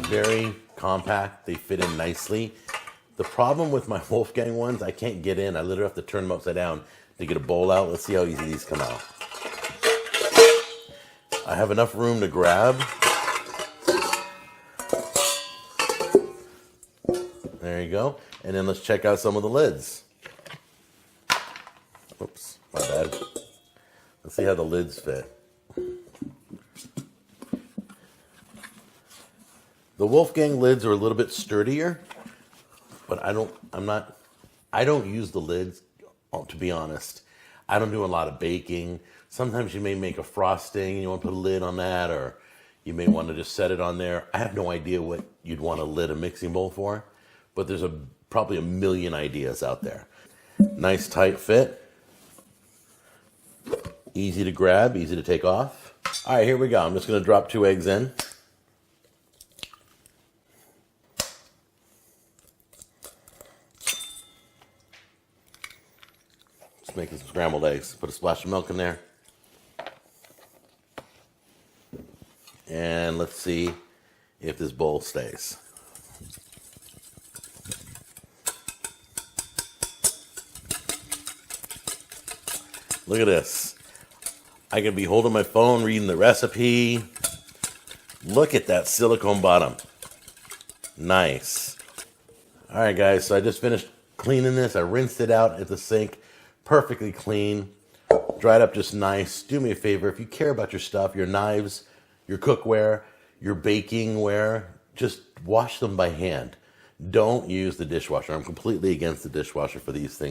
very compact. They fit in nicely. The problem with my Wolfgang ones, I can't get in. I literally have to turn them upside down to get a bowl out. Let's see how easy these come out. I have enough room to grab. There you go. And then let's check out some of the lids. Oops, my bad. Let's see how the lids fit. The Wolfgang lids are a little bit sturdier, but I don't use the lids, to be honest. I don't do a lot of baking. Sometimes you may make a frosting, you want to put a lid on that, or you may want to just set it on there. I have no idea what you'd want to lid a mixing bowl for, but there's probably a million ideas out there. Nice tight fit. Easy to grab, easy to take off. All right, here we go. I'm just going to drop 2 eggs in. Just making some scrambled eggs. Put a splash of milk in there. And let's see if this bowl stays. Look at this. I can be holding my phone, reading the recipe. Look at that silicone bottom. Nice. All right, guys, so I just finished cleaning this. I rinsed it out at the sink, perfectly clean, dried up just nice. Do me a favor, if you care about your stuff, your knives, your cookware, your baking ware, just wash them by hand. Don't use the dishwasher. I'm completely against the dishwasher for these things.